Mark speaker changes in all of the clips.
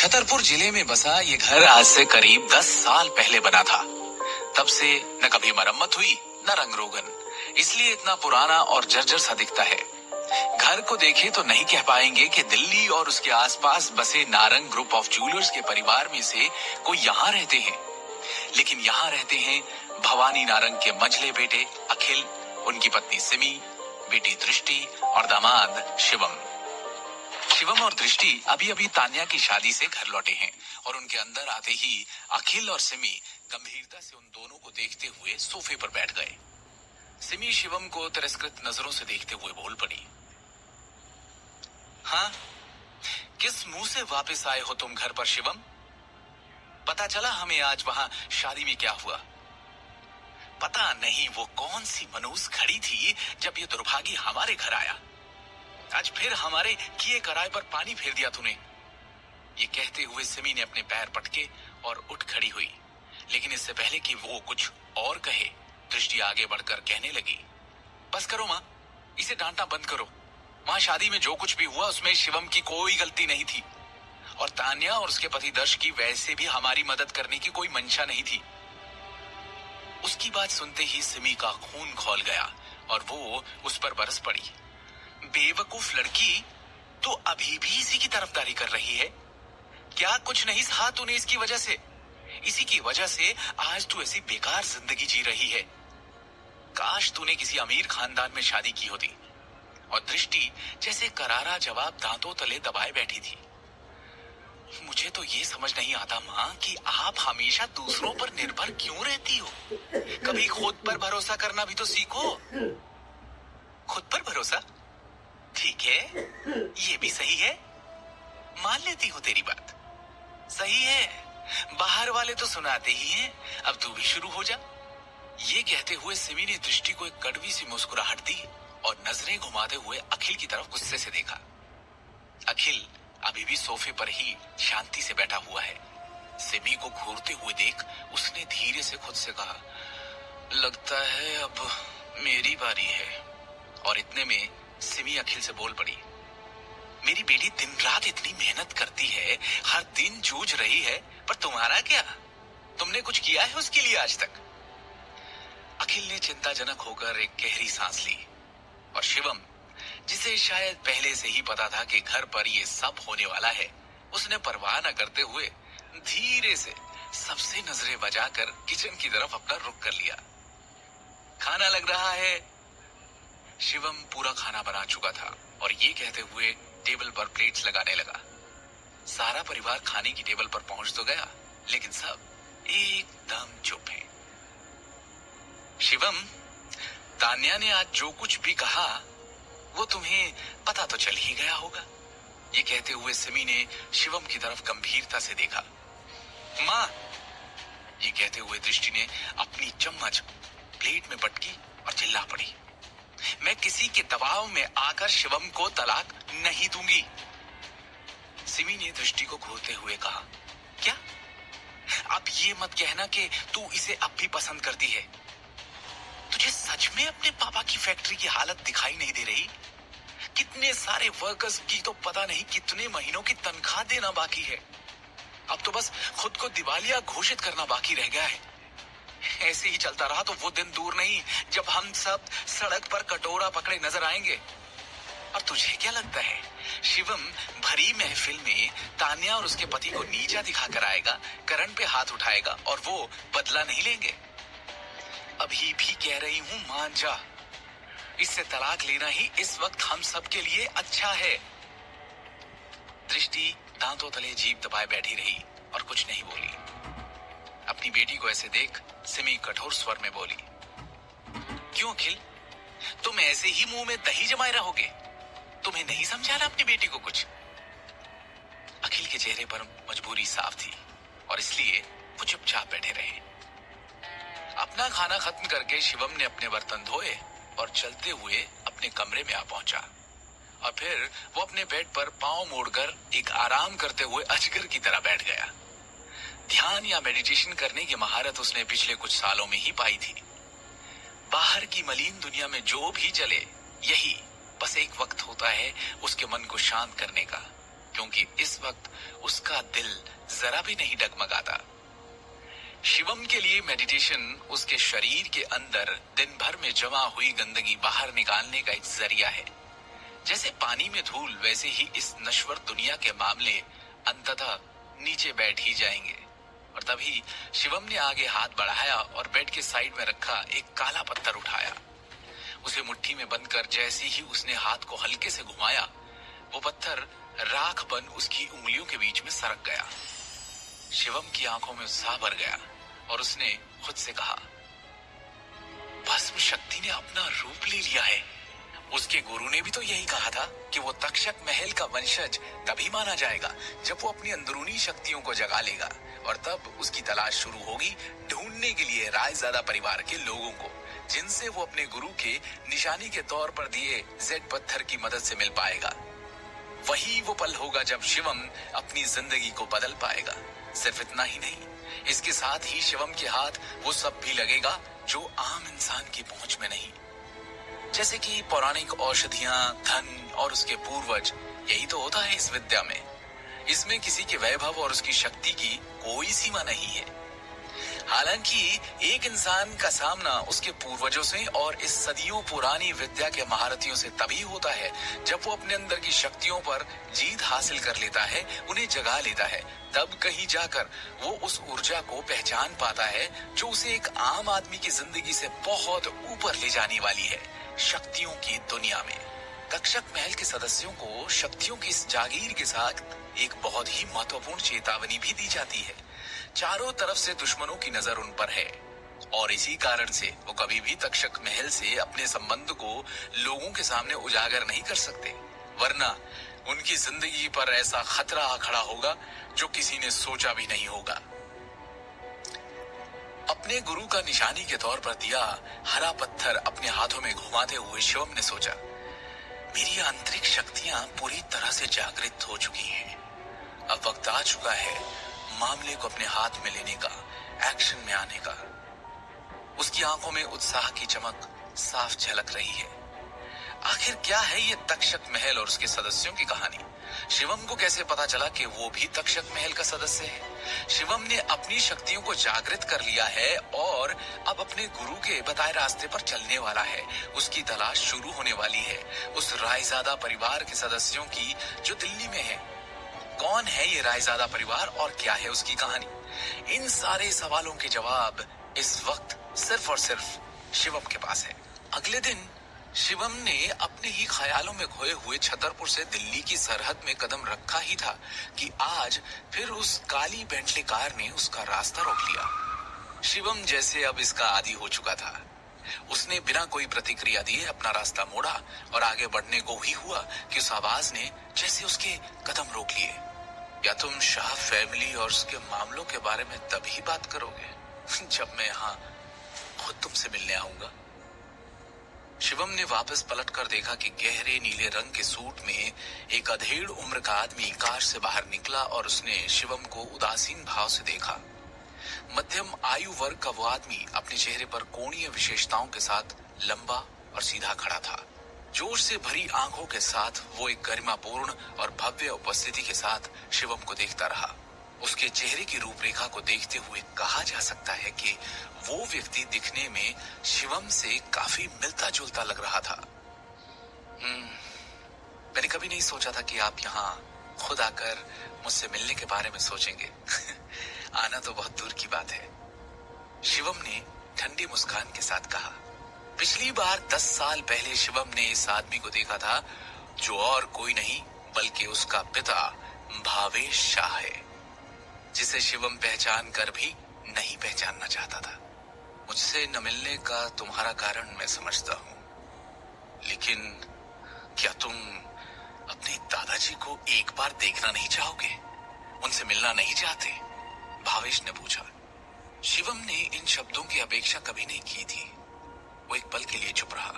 Speaker 1: छतरपुर जिले में बसा ये घर आज से करीब 10 साल पहले बना था। तब से न कभी मरम्मत हुई न रंग रोगन, इसलिए इतना पुराना और जर्जर सा दिखता है। घर को देखे तो नहीं कह पाएंगे कि दिल्ली और उसके आसपास बसे नारंग ग्रुप ऑफ ज्वेलर्स के परिवार में से कोई यहाँ रहते हैं। लेकिन यहाँ रहते हैं भवानी नारंग के मंझले बेटे अखिल, उनकी पत्नी सिमी, बेटी दृष्टि और दामाद शिवम। शिवम और दृष्टि अभी अभी तान्या की शादी से घर लौटे हैं और उनके अंदर आते ही अखिल और सिमी गंभीरता से उन दोनों को देखते हुए सोफे पर बैठ गए। सिमी शिवम को तिरस्कृत नजरों से देखते हुए बोल पड़ी, हाँ, किस मुंह से वापस आए हो तुम घर पर शिवम? पता चला हमें आज वहां शादी में क्या हुआ। पता नहीं वो कौन सी मनूस खड़ी थी जब ये दुर्भागी हमारे घर आया। आज फिर हमारे किए कराए पर पानी फेर दिया तूने। ये कहते हुए सिमी ने अपने पैर पटके और उठ खड़ी हुई, लेकिन इससे पहले कि वो कुछ और कहे, दृष्टि आगे बढ़कर कहने लगी, बस करो माँ, इसे डांटना बंद करो। वहां शादी में जो कुछ भी हुआ उसमें शिवम की कोई गलती नहीं थी और तान्या और उसके पति दर्श की वैसे भी हमारी मदद करने की कोई मंशा नहीं थी। उसकी बात सुनते ही सिमी का खून खौल गया और वो उस पर बरस पड़ी। बेवकूफ लड़की, तो अभी भी इसी की तरफदारी कर रही है क्या? कुछ नहीं सहा तूने इसकी वजह से। इसी की वजह से आज तू ऐसी बेकार जिंदगी जी रही है। काश तूने किसी अमीर खानदान में शादी की होती। और दृष्टि जैसे करारा जवाब दांतों तले दबाए बैठी थी। मुझे तो ये समझ नहीं आता माँ कि आप हमेशा दूसरों पर निर्भर क्यों रहती हो। कभी खुद पर भरोसा करना भी तो सीखो। खुद पर भरोसा? ठीक है, ये भी सही है, मान लेती हूँ तेरी बात, सही है। बाहर वाले तो सुनाते ही हैं, अब तू भी शुरू हो जा। ये कहते हुए सिमी ने दृष्टि को एक कड़वी सी मुस्कुराहट दी और नजरें घुमाते हुए अखिल की तरफ गुस्से से देखा। अखिल अभी भी सोफे पर ही शांति से बैठा हुआ है। सिमी को घूरते हुए देख उसने धीरे से खुद से कहा, लगता है अब मेरी बारी है। और इतने में सिमी अखिल से बोल पड़ी, मेरी बेटी दिन रात इतनी मेहनत करती है, हर दिन जूझ रही है, पर तुम्हारा क्या? तुमने कुछ किया है उसके लिए आज तक? अखिल ने चिंताजनक होकर एक गहरी सांस ली और शिवम, जिसे शायद पहले से ही पता था कि घर पर ये सब होने वाला है, उसने परवाह न करते हुए धीरे से सबसे नजरें बचाकर किचन की तरफ अपना रुख कर लिया। खाना लग रहा है। शिवम पूरा खाना बना चुका था और ये कहते हुए टेबल पर प्लेट्स लगाने लगा। सारा परिवार खाने की टेबल पर पहुंच तो गया, लेकिन सब एकदम चुप हैं। शिवम, तान्या ने आज जो कुछ भी कहा वो तुम्हें पता तो चल ही गया होगा। ये कहते हुए सिमी ने शिवम की तरफ गंभीरता से देखा। माँ, ये कहते हुए दृष्टि ने अपनी चम्मच प्लेट में पटकी और चिल्ला पड़ी, मैं किसी के दबाव में आकर शिवम को तलाक नहीं दूंगी। सिमी ने दृष्टि को घूरते हुए कहा, क्या? अब ये मत कहना कि तू इसे अब भी पसंद करती है। तुझे सच में अपने पापा की फैक्ट्री की हालत दिखाई नहीं दे रही? कितने सारे वर्कर्स की तो पता नहीं कितने महीनों की तनख्वाह देना बाकी है। अब तो बस खुद को दिवालिया घोषित करना बाकी रह गया है। ऐसे ही चलता रहा तो वो दिन दूर नहीं जब हम सब सड़क पर कटोरा पकड़े नजर आएंगे। और तुझे क्या लगता है शिवम भरी महफिल में तान्या और उसके पति को नीचा दिखाकर आएगा, करण पे हाथ उठाएगा और वो बदला नहीं लेंगे? अभी भी कह रही हूँ, मान जा। इससे तलाक लेना ही इस वक्त हम सब के लिए अच्छा है। दृष्टि दांतों तले जीभ दबाए बैठी रही और कुछ नहीं बोली। अपनी बेटी को ऐसे देख सिमी कठोर स्वर में बोली, क्यों अखिल, तुम ऐसे ही मुंह में दही जमाए रहोगे? तुम्हें नहीं समझाना अपनी बेटी को कुछ? अखिल के चेहरे पर मजबूरी साफ थी और इसलिए वो चुपचाप बैठे रहे। अपना खाना खत्म करके शिवम ने अपने बर्तन धोए और चलते हुए अपने कमरे में आ पहुंचा और फिर वो अपने बेड पर पांव मोड़कर एक आराम करते हुए अजगर की तरह बैठ गया। ध्यान या मेडिटेशन करने की महारत उसने पिछले कुछ सालों में ही पाई थी। बाहर की मलिन दुनिया में जो भी चले, यही बस एक वक्त होता है उसके मन को शांत करने का, क्योंकि इस वक्त उसका दिल जरा भी नहीं डगमगाता। शिवम के लिए मेडिटेशन उसके शरीर के अंदर दिन भर में जमा हुई गंदगी बाहर निकालने का एक जरिया है। जैसे पानी में धूल, वैसे ही इस नश्वर दुनिया के मामले अंततः नीचे बैठ ही जाएंगे। और तभी शिवम ने आगे हाथ बढ़ाया और बेड के साइड में रखा एक काला पत्थर उठाया। उसे मुट्ठी में बंद कर जैसे ही उसने हाथ को हल्के से घुमाया, वो पत्थर राख बन उसकी उंगलियों के बीच में सरक गया। शिवम की आंखों में उत्साह भर गया और उसने खुद से कहा, भस्म शक्ति ने अपना रूप ले लिया है। उसके गुरु ने भी तो यही कहा था कि वो तक्षक महल का वंशज तभी माना जाएगा जब वो अपनी अंदरूनी शक्तियों को जगा लेगा, और तब उसकी तलाश शुरू होगी ढूंढने के लिए रायजादा परिवार के लोगों को, जिनसे वो अपने गुरु के निशानी के तौर पर दिए जेड पत्थर की मदद से मिल पाएगा। वही वो पल होगा जब शिवम अपनी जिंदगी को बदल पाएगा। सिर्फ इतना ही नहीं, इसके साथ ही शिवम के हाथ वो सब भी लगेगा जो आम इंसान की पहुंच में नहीं, जैसे कि पौराणिक औषधियां, धन और उसके पूर्वज। यही तो होता है इस विद्या में। इसमें किसी के वैभव और उसकी शक्ति की कोई सीमा नहीं है। हालांकि एक इंसान का सामना उसके पूर्वजों से और इस सदियों पुरानी विद्या के महारथियों से तभी होता है जब वो अपने अंदर की शक्तियों पर जीत हासिल कर लेता है, उन्हें जगा लेता है। तब कहीं जाकर वो उस ऊर्जा को पहचान पाता है जो उसे एक आम आदमी की जिंदगी से बहुत ऊपर ले जाने वाली है, शक्तियों की दुनिया में। तक्षक महल के सदस्यों को शक्तियों की इस जागीर के साथ एक बहुत ही महत्वपूर्ण चेतावनी भी दी जाती है। चारों तरफ से दुश्मनों की नजर उन पर है और इसी कारण से वो कभी भी तक्षक महल से अपने संबंध को लोगों के सामने उजागर नहीं कर सकते, वरना उनकी जिंदगी पर ऐसा खतरा आ खड़ा होगा जो किसी ने सोचा भी नहीं होगा। अपने गुरु का निशानी के तौर पर दिया हरा पत्थर अपने हाथों में घुमाते हुए शिवम ने सोचा, मेरी आंतरिक शक्तियां पूरी तरह से जागृत हो चुकी हैं। अब वक्त आ चुका है मामले को अपने हाथ में लेने का, एक्शन में आने का। उसकी आंखों में उत्साह की चमक साफ झलक रही है। आखिर क्या है ये तक्षक महल और उसके सदस्यों की कहानी? शिवम को कैसे पता चला कि वो भी तक्षक महल का सदस्य है? शिवम ने अपनी शक्तियों को जागृत कर लिया है और अब अपने गुरु के बताए रास्ते पर चलने वाला है। उसकी तलाश शुरू होने वाली है उस रायजादा परिवार के सदस्यों की जो दिल्ली में है। कौन है ये रायजादा परिवार और क्या है उसकी कहानी? इन सारे सवालों के जवाब इस वक्त सिर्फ और सिर्फ शिवम के पास है। अगले दिन शिवम ने अपने ही ख्यालों में खोए हुए छतरपुर से दिल्ली की सरहद में कदम रखा ही था कि आज फिर उस काली बेंटली कार ने उसका रास्ता रोक लिया। शिवम जैसे अब इसका आदी हो चुका था। उसने बिना कोई प्रतिक्रिया दिए अपना रास्ता मोड़ा और आगे बढ़ने को ही हुआ कि उस आवाज ने जैसे उसके कदम रोक लिए। क्या तुम शाह फैमिली और उसके मामलों के बारे में तभी बात करोगे जब मैं यहाँ खुद तुमसे मिलने आऊंगा? शिवम ने वापस पलटकर देखा कि गहरे नीले रंग के सूट में एक अधेड़ उम्र का आदमी कार से बाहर निकला और उसने शिवम को उदासीन भाव से देखा। मध्यम आयु वर्ग का वो आदमी अपने चेहरे पर कोणीय विशेषताओं के साथ लंबा और सीधा खड़ा था। जोश से भरी आंखों के साथ वो एक गरिमापूर्ण और भव्य उपस्थिति के साथ शिवम को देखता रहा। उसके चेहरे की रूपरेखा को देखते हुए कहा जा सकता है कि वो व्यक्ति दिखने में शिवम से काफी मिलता जुलता लग रहा था। मैंने कभी नहीं सोचा था कि आप यहाँ खुद आकर मुझसे मिलने के बारे में सोचेंगे आना तो बहुत दूर की बात है, शिवम ने ठंडी मुस्कान के साथ कहा। पिछली बार 10 साल पहले शिवम ने इस आदमी को देखा था जो और कोई नहीं बल्कि उसका पिता भावेश शाह है, जिसे शिवम पहचान कर भी नहीं पहचानना चाहता था। मुझसे न मिलने का तुम्हारा कारण मैं समझता हूँ, लेकिन क्या तुम अपने दादाजी को एक बार देखना नहीं चाहोगे? उनसे मिलना नहीं चाहते? भावेश ने पूछा। शिवम ने इन शब्दों की अपेक्षा कभी नहीं की थी। वो एक पल के लिए चुप रहा।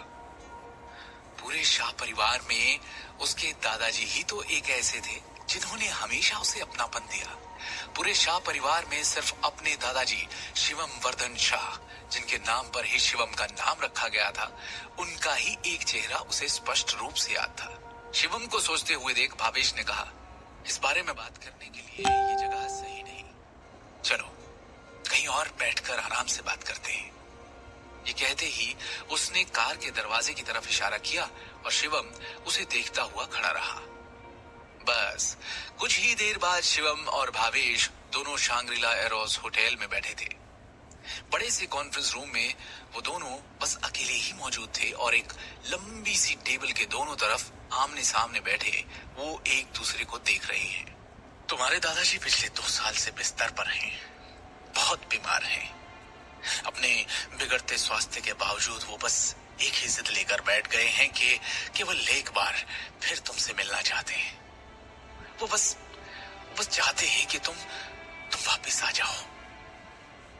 Speaker 1: पूरे शाह परिवार में उसके दादाजी ही तो एक ऐसे थे जिन्होंने हमेशा उसे अपनापन दिया। पूरे शाह परिवार में सिर्फ अपने दादाजी शिवम वर्धन शाह, जिनके नाम पर ही शिवम का नाम रखा गया था, उनका ही एक चेहरा उसे स्पष्ट रूप से याद था। शिवम को सोचते हुए देख भावेश ने कहा, इस बारे में बात करने के लिए ये जगह सही नहीं। चलो कहीं और बैठकर आराम से बात करते हैं। ये कहते ही उसने कार के दरवाजे की तरफ इशारा किया और शिवम उसे देखता हुआ खड़ा रहा। बस कुछ ही देर बाद शिवम और भावेश दोनों शांग्रीला एरोस होटल में बैठे थे। बड़े से कॉन्फ्रेंस रूम में वो दोनों बस अकेले ही मौजूद थे और एक लंबी सी टेबल के दोनों तरफ आमने सामने बैठे वो एक दूसरे को देख रहे हैं। तुम्हारे दादाजी पिछले 2 साल से बिस्तर पर हैं, बहुत बीमार हैं। अपने बिगड़ते स्वास्थ्य के बावजूद वो बस एक ही जिद लेकर बैठ गए हैं कि केवल एक बार फिर तुमसे मिलना चाहते हैं। वो बस चाहते हैं कि तुम वापस आ जाओ।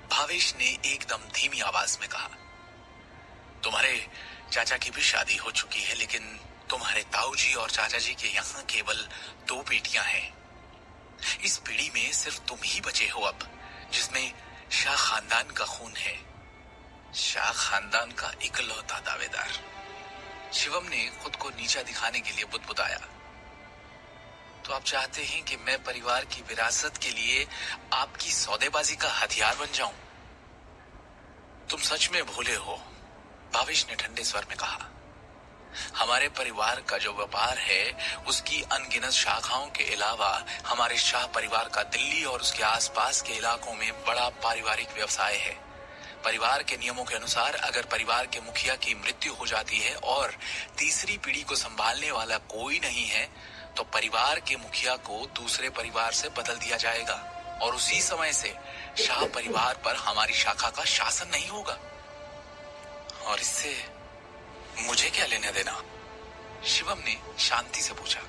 Speaker 1: भावेश ने एकदम धीमी आवाज में कहा, तुम्हारे चाचा की भी शादी हो चुकी है, लेकिन तुम्हारे ताऊजी और चाचा जी के यहाँ केवल 2 बेटियां हैं। इस पीढ़ी में सिर्फ तुम ही बचे हो अब, जिसमें शाह खानदान का खून है, शाह खानदान का इकलौता दावेदार। शिवम ने खुद को नीचा दिखाने के लिए बुदबुदाया। तो आप चाहते हैं कि मैं परिवार की विरासत के लिए आपकी सौदेबाजी का हथियार बन जाऊं? तुम सच में भूले हो, भावेश ने ठंडे स्वर में कहा। हमारे परिवार का जो व्यापार है उसकी अनगिनत शाखाओं के अलावा हमारे शाह परिवार का दिल्ली और उसके आसपास के इलाकों में बड़ा पारिवारिक व्यवसाय है। परिवार के नियमों के अनुसार अगर परिवार के मुखिया की मृत्यु हो जाती है और तीसरी पीढ़ी को संभालने वाला कोई नहीं है तो परिवार के मुखिया को दूसरे परिवार से बदल दिया जाएगा और उसी समय से शाह परिवार पर हमारी शाखा का शासन नहीं होगा। और इससे मुझे क्या लेना देना? शिवम ने शांति से पूछा।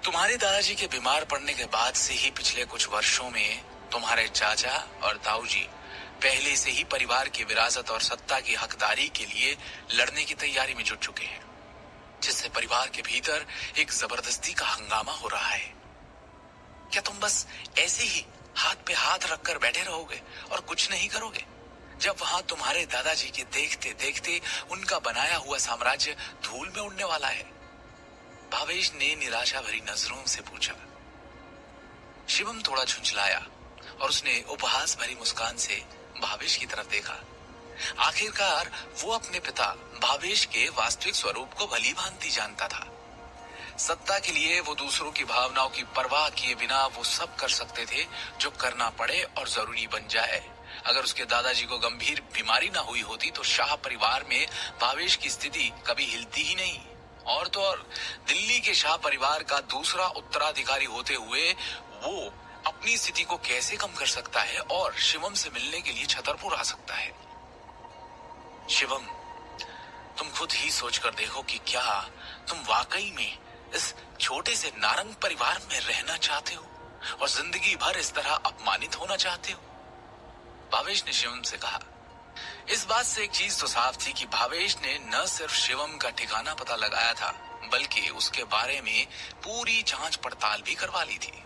Speaker 1: तुम्हारे दादाजी के बीमार पड़ने के बाद से ही पिछले कुछ वर्षों में तुम्हारे चाचा और ताऊजी पहले से ही परिवार की विरासत और सत्ता की हकदारी के लिए लड़ने की तैयारी में जुट चुके हैं, जिससे परिवार के भीतर एक जबरदस्ती का हंगामा हो रहा है। क्या तुम बस ऐसे ही हाथ पे हाथ रखकर बैठे रहोगे और कुछ नहीं करोगे, जब वहां तुम्हारे दादाजी के देखते देखते उनका बनाया हुआ साम्राज्य धूल में उड़ने वाला है? भावेश ने निराशा भरी नजरों से पूछा। शिवम थोड़ा झुंझलाया और उसने उपहास भरी मुस्कान से भावेश की तरफ देखा। आखिरकार वो अपने पिता भावेश के वास्तविक स्वरूप को भली भांति जानता था। सत्ता के लिए वो दूसरों की भावनाओं की परवाह किए बिना वो सब कर सकते थे जो करना पड़े और जरूरी बन जाए। अगर उसके दादाजी को गंभीर बीमारी ना हुई होती तो शाह परिवार में भावेश की स्थिति कभी हिलती ही नहीं। और तो और दिल्ली के शाह परिवार का दूसरा उत्तराधिकारी होते हुए वो अपनी स्थिति को कैसे कम कर सकता है और शिवम से मिलने के लिए छतरपुर आ सकता है? शिवम, तुम खुद ही सोच कर देखो कि क्या तुम वाकई में इस छोटे से नारंग परिवार में रहना चाहते हो और जिंदगी भर इस तरह अपमानित होना चाहते हो? भावेश ने शिवम से कहा। इस बात से एक चीज तो साफ थी कि भावेश ने न सिर्फ शिवम का ठिकाना पता लगाया था बल्कि उसके बारे में पूरी जांच पड़ताल भी करवा ली थी।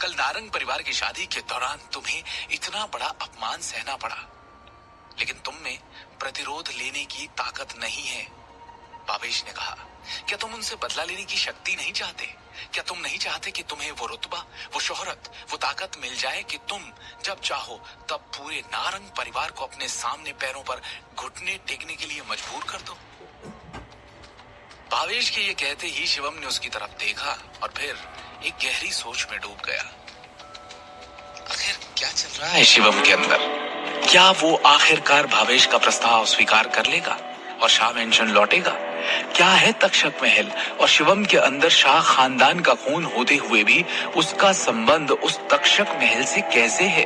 Speaker 1: कल नारंग परिवार की शादी के दौरान तुम्हें इतना बड़ा अपमान सहना पड़ा, लेकिन तुम में प्रतिरोध लेने की ताकत नहीं है। भावेश ने कहा, क्या तुम उनसे बदला लेने की शक्ति नहीं चाहते? क्या तुम नहीं चाहते कि तुम्हें वो रुतबा, वो शोहरत, वो ताकत मिल जाए कि तुम जब चाहो तब पूरे नारंग परिवार को अपने सामने पैरों पर घुटने टेकने के लिए मजबूर कर दो? भावेश के ये कहते ही शिवम ने उसकी तरफ देखा और फिर एक गहरी सोच में डूब गया। आखिर क्या चल रहा है शिवम के अंदर? क्या वो आखिरकार भावेश का प्रस्ताव स्वीकार कर लेगा और शाह मेंशन लौटेगा? क्या है तक्षक महल और शिवम के अंदर शाह खानदान का खून होते हुए भी उसका संबंध उस तक्षक महल से कैसे है?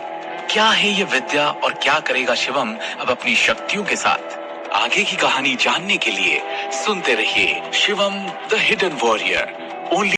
Speaker 1: क्या है ये विद्या और क्या करेगा शिवम अब अपनी शक्तियों के साथ? आगे की कहानी जानने के लिए सुनते रहिए Shivam the hidden warrior, only